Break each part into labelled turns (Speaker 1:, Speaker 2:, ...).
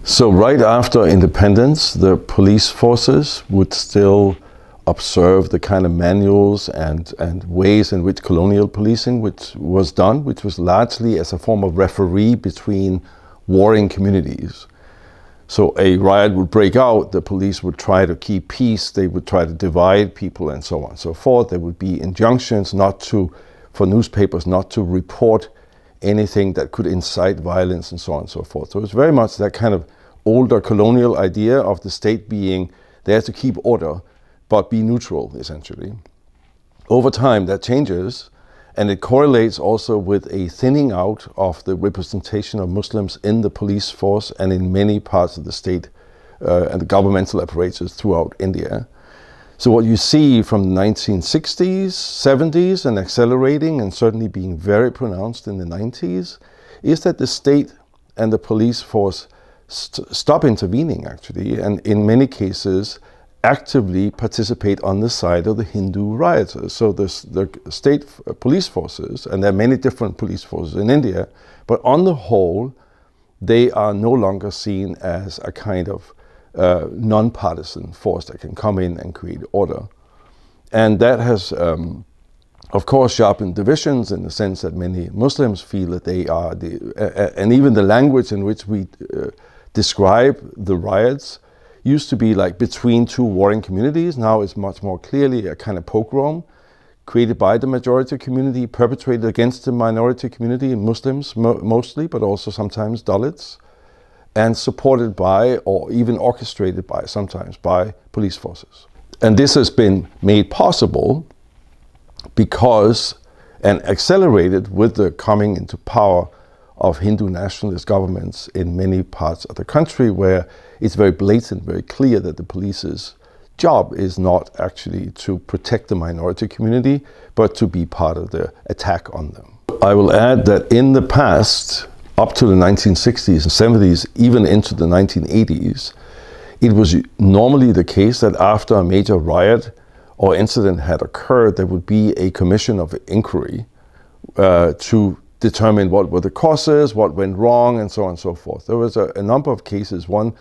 Speaker 1: So right after independence, the police forces would still observe the kind of manuals and ways in which colonial policing was done, which was largely as a form of referee between warring communities. So a riot would break out, the police would try to keep peace, they would try to divide people and so on and so forth. There would be injunctions for newspapers not to report anything that could incite violence and so on and so forth. So it's very much that kind of older colonial idea of the state being there to keep order, but be neutral, essentially. Over time, that changes, and it correlates also with a thinning out of the representation of Muslims in the police force and in many parts of the state and the governmental apparatus throughout India. So what you see from the 1960s, 70s, and accelerating, and certainly being very pronounced in the 90s, is that the state and the police force stop intervening, actually, and in many cases actively participate on the side of the Hindu rioters. So the state police forces, and there are many different police forces in India, but on the whole, they are no longer seen as a kind of non-partisan force that can come in and create order. And that has, of course, sharpened divisions in the sense that many Muslims feel that they are and even the language in which we describe the riots used to be like between two warring communities. Now it's much more clearly a kind of pogrom created by the majority community, perpetrated against the minority community, Muslims mostly, but also sometimes Dalits, and supported by, or even orchestrated by, sometimes by police forces. And this has been made possible because, and accelerated with the coming into power of Hindu nationalist governments in many parts of the country, where it's very blatant, very clear that the police's job is not actually to protect the minority community, but to be part of the attack on them. I will add that in the past, up to the 1960s and 70s, even into the 1980s, it was normally the case that after a major riot or incident had occurred, there would be a commission of inquiry to determine what were the causes, what went wrong, and so on and so forth. There was a number of cases, one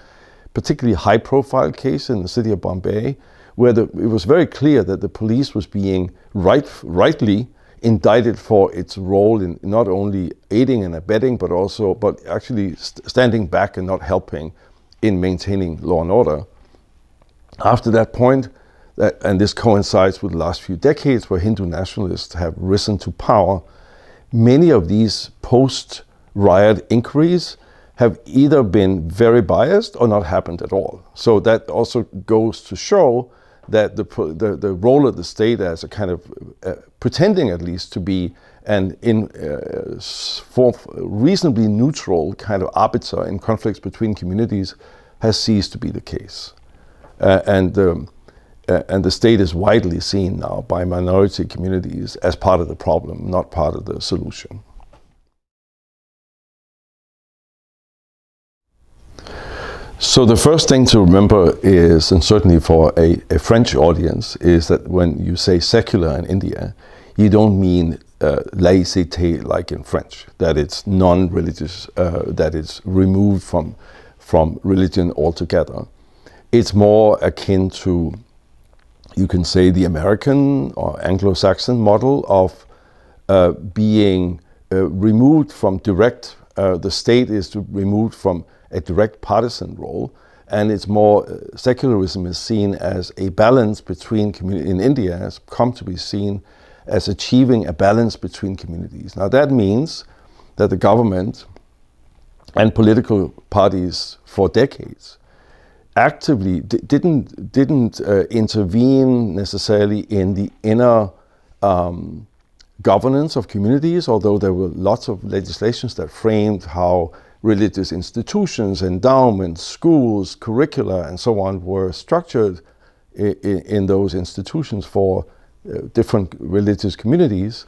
Speaker 1: particularly high-profile case in the city of Bombay, where it was very clear that the police was being rightly indicted for its role in not only aiding and abetting, but actually standing back and not helping in maintaining law and order. After that point, and this coincides with the last few decades where Hindu nationalists have risen to power, many of these post-riot inquiries have either been very biased or not happened at all. So that also goes to show that the role of the state as a kind of pretending at least to be an reasonably neutral kind of arbiter in conflicts between communities has ceased to be the case. And the state is widely seen now by minority communities as part of the problem, not part of the solution. So the first thing to remember is, and certainly for a French audience, is that when you say secular in India, you don't mean laïcité like in French, that it's non-religious, that it's removed from religion altogether. It's more akin to, you can say, the American or Anglo-Saxon model of being removed from direct, the state is removed from a direct partisan role, and it's more, secularism is seen as a balance between communities. In India, has come to be seen as achieving a balance between communities. Now that means that the government and political parties for decades actively didn't intervene necessarily in the inner governance of communities, although there were lots of legislations that framed how religious institutions, endowments, schools, curricula, and so on were structured in those institutions for different religious communities.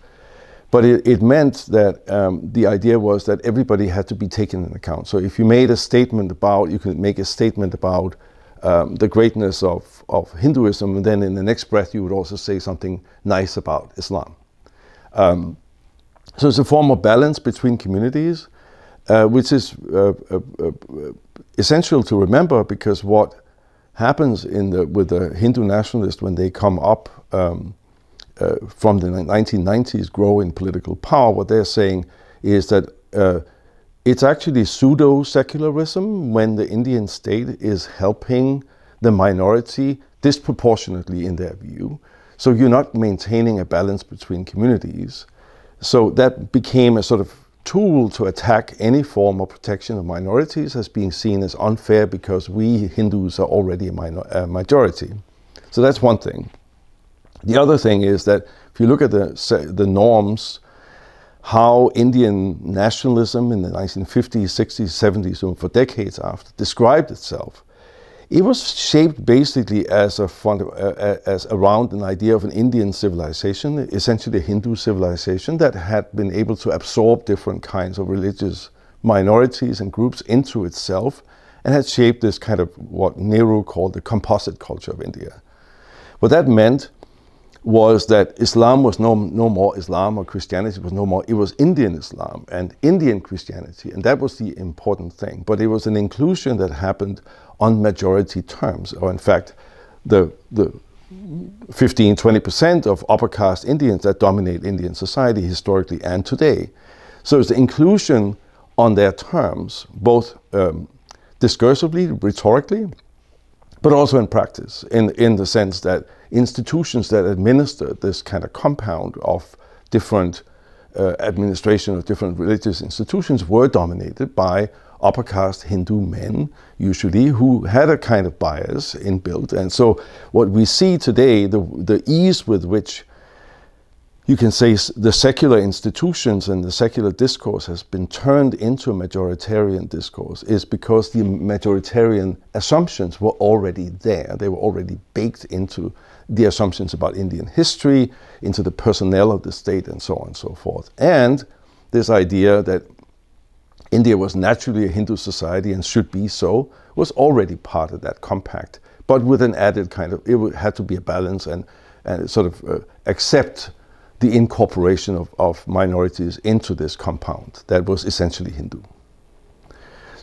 Speaker 1: But it meant that the idea was that everybody had to be taken into account. So if you made a statement about, you could make a statement about the greatness of Hinduism, and then in the next breath you would also say something nice about Islam. So it's a form of balance between communities, which is essential to remember, because what happens with the Hindu nationalists when they come up from the 1990s, grow in political power, what they're saying is that it's actually pseudo-secularism when the Indian state is helping the minority disproportionately in their view. So you're not maintaining a balance between communities. So that became a sort of tool to attack any form of protection of minorities as being seen as unfair because we Hindus are already a majority. So that's one thing. The other thing is that if you look at the norms, how Indian nationalism in the 1950s, 60s, 70s, and for decades after described itself, it was shaped basically as around an idea of an Indian civilization, essentially a Hindu civilization that had been able to absorb different kinds of religious minorities and groups into itself, and had shaped this kind of what Nehru called the composite culture of India. What that meant was that Islam was no more Islam, or Christianity was no more, it was Indian Islam and Indian Christianity, and that was the important thing. But it was an inclusion that happened on majority terms, or in fact, the 15-20% of upper caste Indians that dominate Indian society historically and today. So it's the inclusion on their terms, both discursively, rhetorically, but also in practice, in the sense that institutions that administer this kind of compound of different administration of different religious institutions were dominated by upper caste Hindu men, usually, who had a kind of bias inbuilt. And so what we see today, the ease with which you can say the secular institutions and the secular discourse has been turned into a majoritarian discourse, is because the majoritarian assumptions were already there. They were already baked into the assumptions about Indian history, into the personnel of the state, and so on and so forth. And this idea that India was naturally a Hindu society and should be so was already part of that compact, but with an added kind of, it had to be a balance and sort of accept the incorporation of minorities into this compound that was essentially Hindu.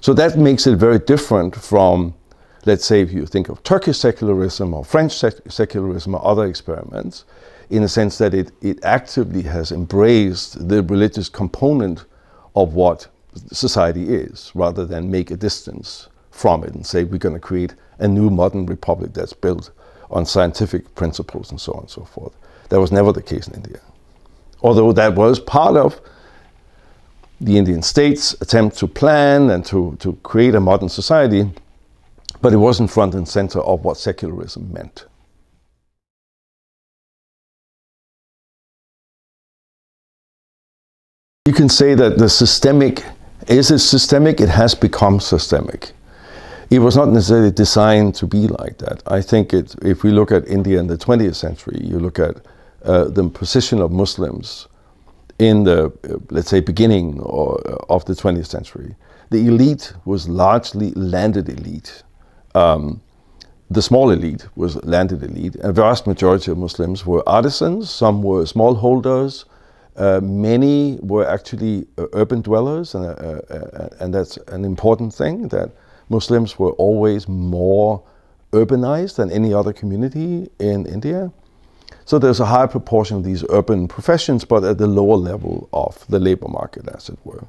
Speaker 1: So that makes it very different from, let's say, if you think of Turkish secularism or French secularism or other experiments, in the sense that it actively has embraced the religious component of what society is, rather than make a distance from it and say we're going to create a new modern republic that's built on scientific principles and so on and so forth. That was never the case in India. Although that was part of the Indian state's attempt to plan and to create a modern society, but it wasn't front and center of what secularism meant. You can say that the systemic, is it systemic? It has become systemic. It was not necessarily designed to be like that. I think if we look at India in the 20th century, you look at the position of Muslims in the, let's say, beginning of the 20th century. The elite was largely landed elite. The small elite was landed elite. A vast majority of Muslims were artisans, some were smallholders, many were actually urban dwellers, and that's an important thing, that Muslims were always more urbanized than any other community in India. So there's a high proportion of these urban professions, but at the lower level of the labor market, as it were.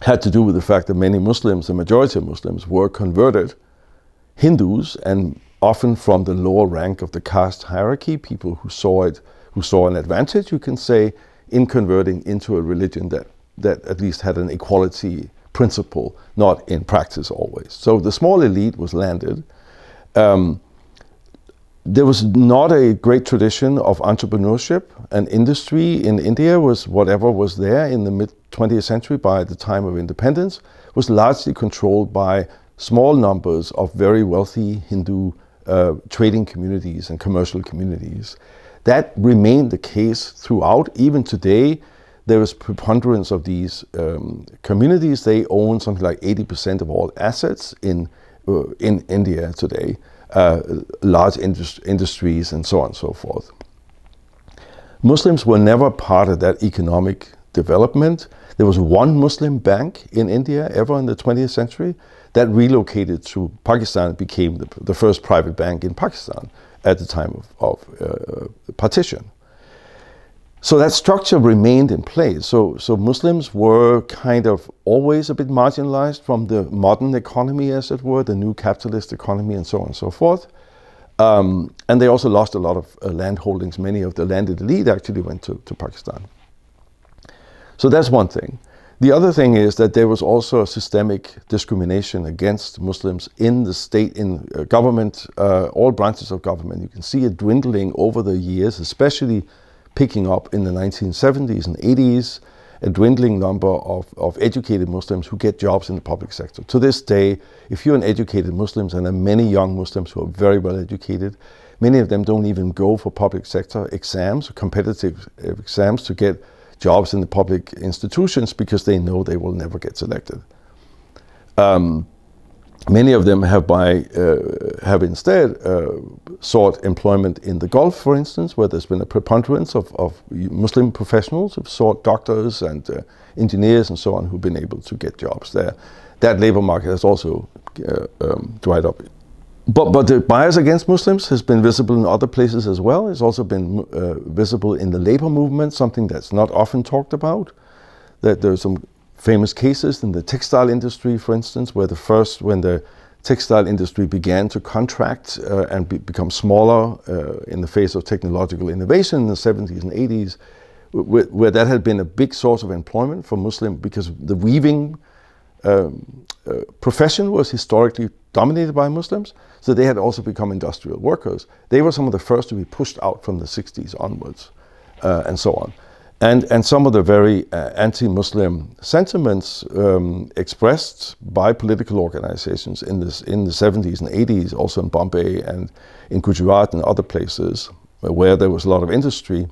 Speaker 1: Had to do with the fact that many Muslims, the majority of Muslims, were converted Hindus, and often from the lower rank of the caste hierarchy, people who saw an advantage, you can say, in converting into a religion that at least had an equality principle, not in practice always. So the small elite was landed. There was not a great tradition of entrepreneurship, and industry in India was whatever was there in the mid-20th century by the time of independence, was largely controlled by small numbers of very wealthy Hindu trading communities and commercial communities. That remained the case throughout. Even today, there is preponderance of these communities. They own something like 80% of all assets in India today. Large industries and so on and so forth. Muslims were never part of that economic development. There was one Muslim bank in India ever in the 20th century that relocated to Pakistan and became the first private bank in Pakistan at the time of partition. So that structure remained in place. So Muslims were kind of always a bit marginalized from the modern economy, as it were, the new capitalist economy and so on and so forth. And they also lost a lot of land holdings. Many of the landed elite actually went to Pakistan. So that's one thing. The other thing is that there was also a systemic discrimination against Muslims in the state, in government, all branches of government. You can see it dwindling over the years, especially picking up in the 1970s and 80s, a dwindling number of educated Muslims who get jobs in the public sector. To this day, if you're an educated Muslim, and there are many young Muslims who are very well educated, many of them don't even go for public sector exams, competitive exams to get jobs in the public institutions because they know they will never get selected. Many of them have instead sought employment in the Gulf, for instance, where there's been a preponderance of Muslim professionals who've sought doctors and engineers and so on who've been able to get jobs there. That labor market has also dried up. But the bias against Muslims has been visible in other places as well. It's also been visible in the labor movement, something that's not often talked about. That there's some famous cases in the textile industry, for instance, where when the textile industry began to contract and become smaller in the face of technological innovation in the 70s and 80s, where that had been a big source of employment for Muslim, because the weaving profession was historically dominated by Muslims, so they had also become industrial workers. They were some of the first to be pushed out from the 60s onwards, and so on. And some of the very anti-Muslim sentiments expressed by political organizations in the 70s and 80s, also in Bombay and in Gujarat and other places where there was a lot of industry,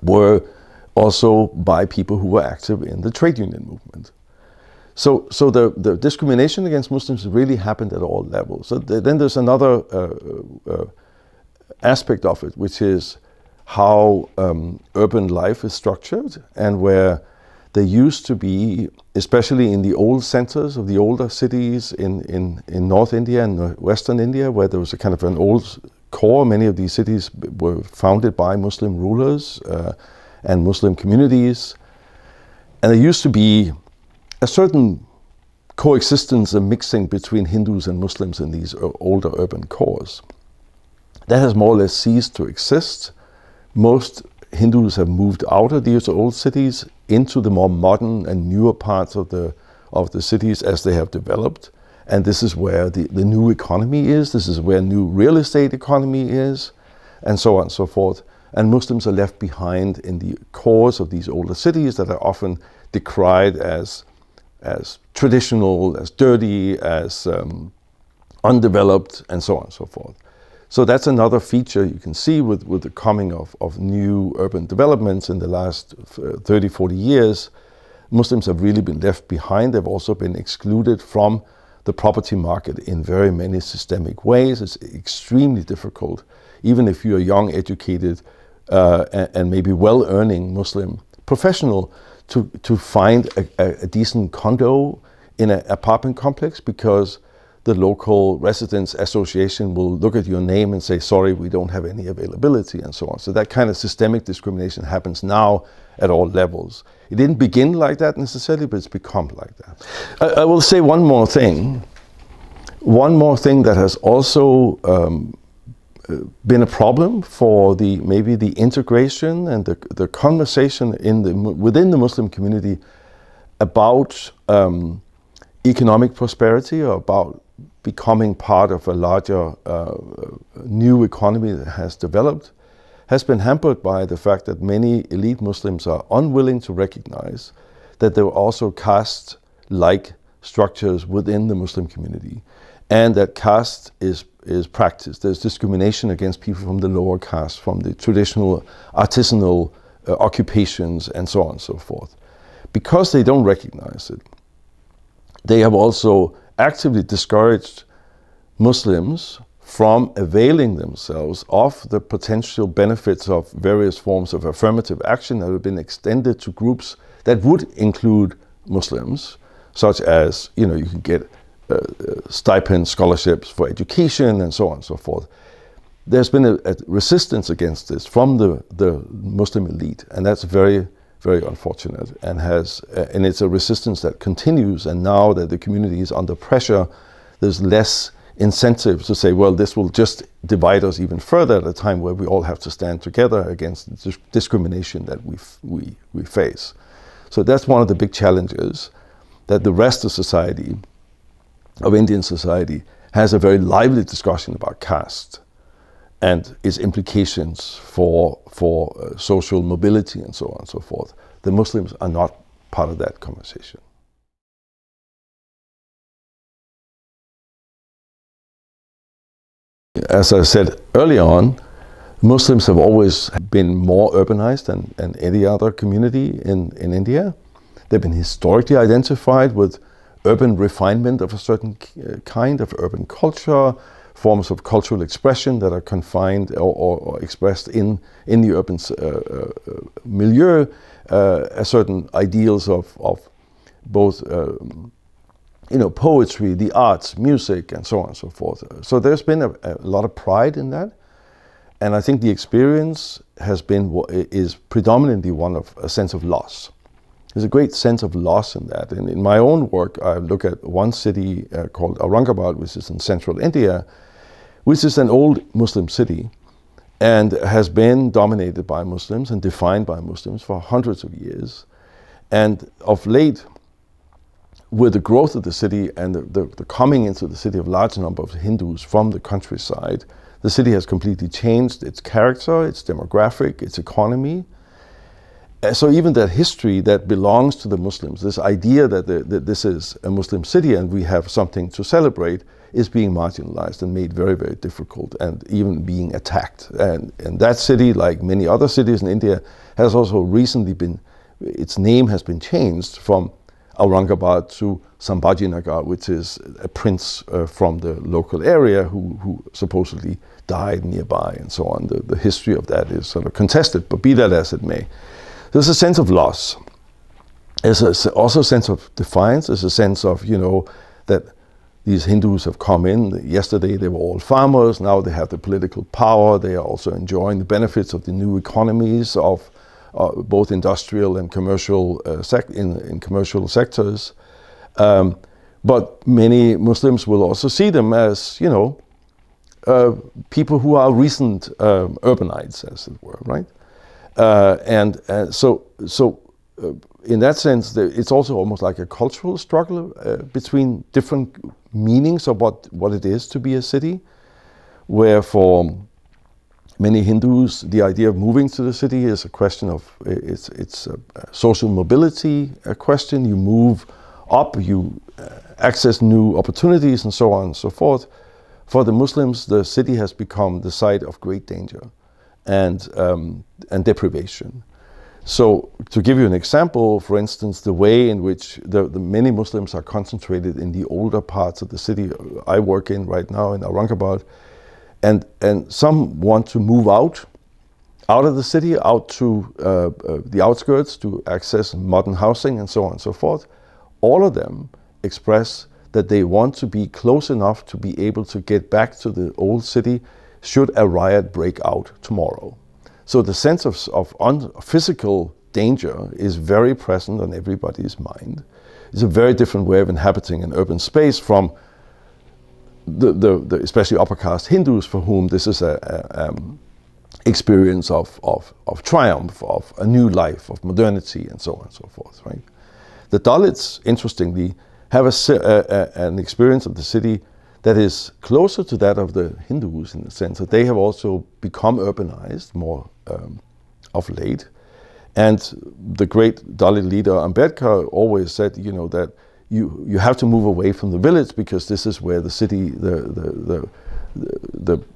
Speaker 1: were also by people who were active in the trade union movement. So the discrimination against Muslims really happened at all levels. So then there's another aspect of it, which is how urban life is structured, and where there used to be, especially in the old centers of the older cities in North India and Western India, where there was a kind of an old core. Many of these cities were founded by Muslim rulers and Muslim communities. And there used to be a certain coexistence and mixing between Hindus and Muslims in these older urban cores. That has more or less ceased to exist. Most Hindus have moved out of these old cities into the more modern and newer parts of the cities as they have developed. And this is where the new economy is. This is where new real estate economy is, and so on and so forth. And Muslims are left behind in the cores of these older cities that are often decried as traditional, as dirty, as undeveloped, and so on and so forth. So that's another feature you can see with the coming of new urban developments in the last 30, 40 years. Muslims have really been left behind. They've also been excluded from the property market in very many systemic ways. It's extremely difficult, even if you're a young, educated, and maybe well-earning Muslim professional, to find a decent condo in an apartment complex, because the local residents association will look at your name and say, sorry, we don't have any availability, and so on. So that kind of systemic discrimination happens now at all levels. It didn't begin like that necessarily, but it's become like that. I will say one more thing. One more thing that has also been a problem for maybe the integration and the conversation within the Muslim community about economic prosperity, or about becoming part of a larger new economy that has developed, has been hampered by the fact that many elite Muslims are unwilling to recognize that there are also caste-like structures within the Muslim community, and that caste is practiced. There's discrimination against people from the lower caste, from the traditional artisanal occupations, and so on and so forth. Because they don't recognize it, they have also actively discouraged Muslims from availing themselves of the potential benefits of various forms of affirmative action that have been extended to groups that would include Muslims, such as, you can get stipend scholarships for education and so on and so forth. There's been a resistance against this from the Muslim elite, and that's very, very unfortunate, and it's a resistance that continues. And now that the community is under pressure, there's less incentive to say, well, this will just divide us even further at a time where we all have to stand together against the discrimination that we face. So that's one of the big challenges, that the rest of society, of Indian society, has a very lively discussion about caste and its implications for social mobility and so on and so forth. The Muslims are not part of that conversation. As I said earlier on, Muslims have always been more urbanized than any other community in India. They've been historically identified with urban refinement of a certain kind of urban culture, forms of cultural expression that are confined or expressed in the urban milieu, certain ideals of both poetry, the arts, music, and so on and so forth. So there's been a lot of pride in that. And I think the experience is predominantly one of a sense of loss. There's a great sense of loss in that. And in my own work, I look at one city called Aurangabad, which is in central India, which is an old Muslim city and has been dominated by Muslims and defined by Muslims for hundreds of years. And of late, with the growth of the city and the coming into the city of large number of Hindus from the countryside, the city has completely changed its character, its demographic, its economy. So even that history that belongs to the Muslims, this idea that this is a Muslim city and we have something to celebrate, is being marginalized and made very, very difficult, and even being attacked. And that city, like many other cities in India, has also recently its name has been changed from Aurangabad to Sambhajinagar, which is a prince from the local area who supposedly died nearby and so on. The history of that is sort of contested, but be that as it may. There's a sense of loss. There's also a sense of defiance. There's a sense of, that these Hindus have come in. Yesterday they were all farmers. Now they have the political power. They are also enjoying the benefits of the new economies of both industrial and commercial in commercial sectors. But many Muslims will also see them as, people who are recent urbanites, as it were, right? So in that sense, it's also almost like a cultural struggle between different meanings of what it is to be a city, where for many Hindus, the idea of moving to the city is a question of, it's a social mobility, a question. You move up, you access new opportunities and so on and so forth. For the Muslims, the city has become the site of great danger and deprivation. So to give you an example, for instance, the way in which the many Muslims are concentrated in the older parts of the city I work in right now in Aurangabad, and some want to move out of the city, out to the outskirts to access modern housing and so on and so forth. All of them express that they want to be close enough to be able to get back to the old city should a riot break out tomorrow. So the sense of physical danger is very present on everybody's mind. It's a very different way of inhabiting an urban space from the especially upper caste Hindus, for whom this is a experience of triumph, of a new life, of modernity, and so on and so forth, right? The Dalits, interestingly, have an experience of the city that is closer to that of the Hindus, in the sense that they have also become urbanized more of late. And the great Dalit leader Ambedkar always said, that you have to move away from the village, because this is where the city, the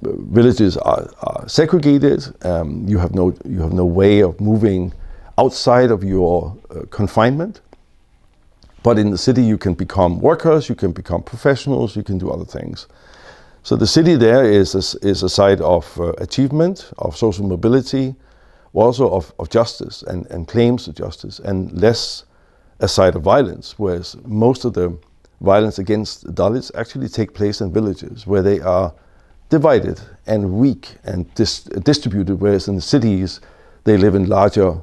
Speaker 1: villages are segregated. You have no way of moving outside of your confinement. But in the city, you can become workers, you can become professionals, you can do other things. So the city there is a site of achievement, of social mobility, also of justice and claims to justice, and less a site of violence, whereas most of the violence against Dalits actually take place in villages where they are divided and weak and distributed, whereas in the cities they live in larger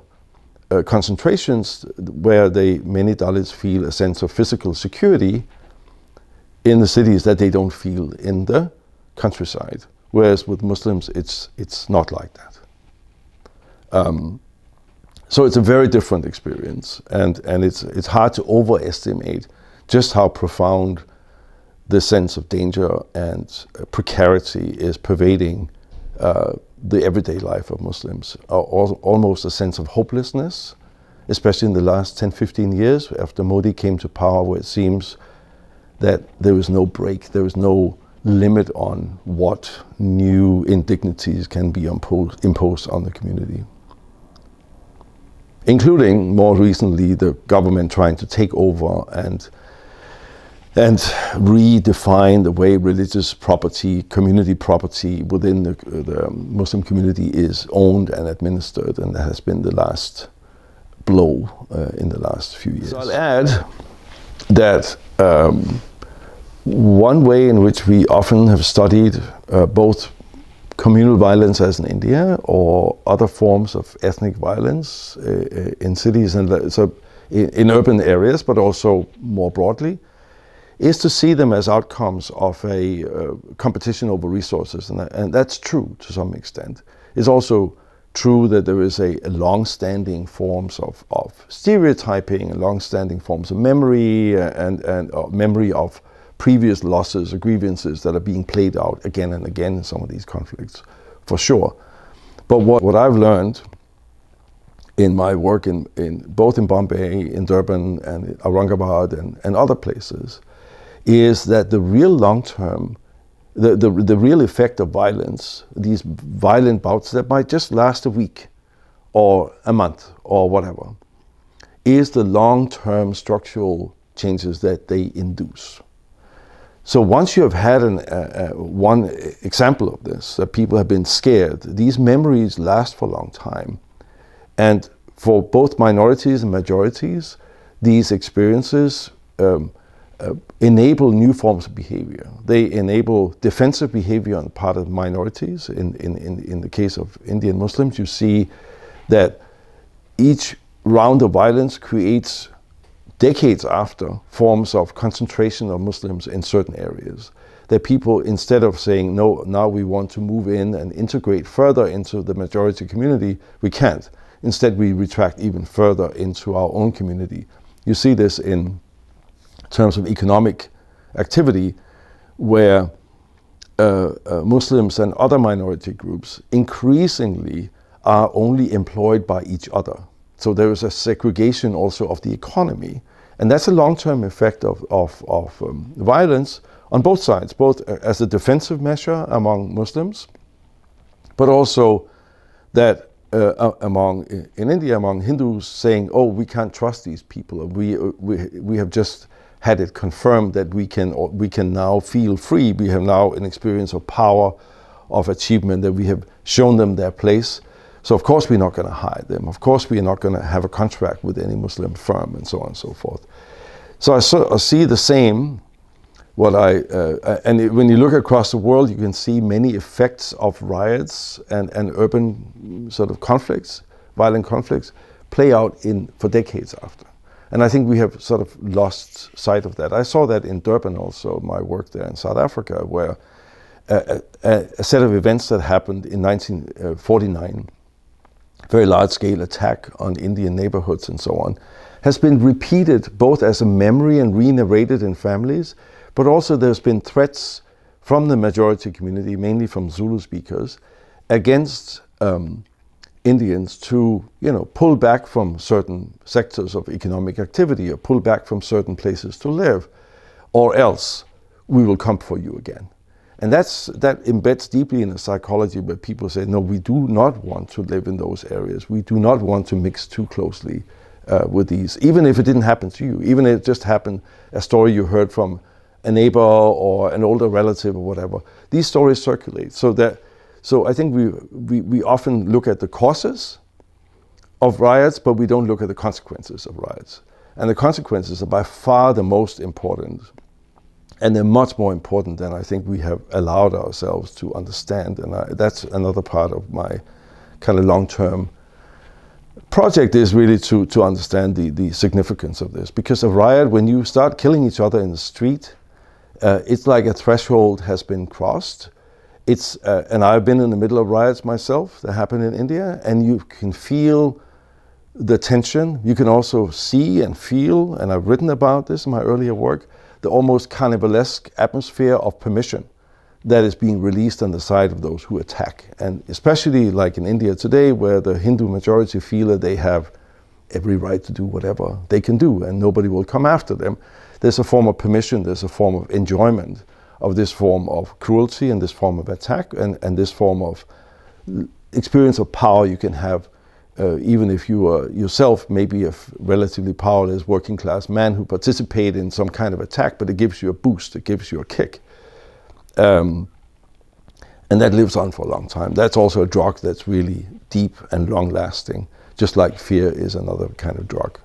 Speaker 1: concentrations where many Dalits feel a sense of physical security in the cities that they don't feel in the countryside. Whereas with Muslims, it's not like that. So it's a very different experience, and it's hard to overestimate just how profound the sense of danger and precarity is pervading the everyday life of Muslims. Almost a sense of hopelessness, especially in the last 10, 15 years after Modi came to power, where it seems that there was no break, there was no limit on what new indignities can be imposed on the community. Including, more recently, the government trying to take over and redefine the way religious property, community property within the Muslim community is owned and administered, and that has been the last blow in the last few years. So I'll add that one way in which we often have studied both communal violence as in India or other forms of ethnic violence in cities and so in urban areas, but also more broadly, is to see them as outcomes of a competition over resources, and that's true to some extent. It's also true that there is a long-standing forms of stereotyping, long-standing forms of memory, and memory of previous losses or grievances that are being played out again and again in some of these conflicts, for sure. But what I've learned in my work in both in Bombay, in Durban, and in Aurangabad, and other places, is that the real long-term, the real effect of violence, these violent bouts that might just last a week or a month or whatever, is the long-term structural changes that they induce. So once you have had one example of this, that people have been scared, these memories last for a long time. And for both minorities and majorities, these experiences enable new forms of behavior. They enable defensive behavior on the part of minorities. In the case of Indian Muslims, you see that each round of violence creates, decades after, forms of concentration of Muslims in certain areas. That people, instead of saying, no, now we want to move in and integrate further into the majority community, we can't. Instead, we retract even further into our own community. You see this in terms of economic activity, where Muslims and other minority groups increasingly are only employed by each other. So there is a segregation also of the economy. And that's a long-term effect of violence on both sides, both as a defensive measure among Muslims, but also that in India, among Hindus, saying, oh, we can't trust these people. We have just had it confirmed that we can now feel free. We have now an experience of power, of achievement, that we have shown them their place. So of course we're not going to hire them. Of course we're not going to have a contract with any Muslim firm, and so on and so forth. So I see the same. And when you look across the world, you can see many effects of riots and urban sort of conflicts, violent conflicts, play out for decades after. And I think we have sort of lost sight of that. I saw that in Durban also, my work there in South Africa, where a set of events that happened in 1949, very large-scale attack on Indian neighborhoods and so on, has been repeated both as a memory and re-narrated in families, but also there's been threats from the majority community, mainly from Zulu speakers, against Indians to, pull back from certain sectors of economic activity or pull back from certain places to live, or else we will come for you again. And that embeds deeply in the psychology where people say, no, we do not want to live in those areas. We do not want to mix too closely with these, even if it didn't happen to you, even if it just happened, a story you heard from a neighbor or an older relative or whatever. These stories circulate. So I think we often look at the causes of riots, but we don't look at the consequences of riots. And the consequences are by far the most important. And they're much more important than I think we have allowed ourselves to understand. And that's another part of my kind of long-term project, is really to understand the significance of this. Because a riot, when you start killing each other in the street, it's like a threshold has been crossed. And I've been in the middle of riots myself that happen in India, and you can feel the tension. You can also see and feel, and I've written about this in my earlier work, the almost carnivalesque atmosphere of permission that is being released on the side of those who attack. And especially like in India today, where the Hindu majority feel that they have every right to do whatever they can do and nobody will come after them. There's a form of permission, there's a form of enjoyment of this form of cruelty and this form of attack and this form of experience of power you can have, even if you are yourself maybe a relatively powerless working class man who participate in some kind of attack, but it gives you a boost, it gives you a kick. And that lives on for a long time. That's also a drug that's really deep and long lasting, just like fear is another kind of drug.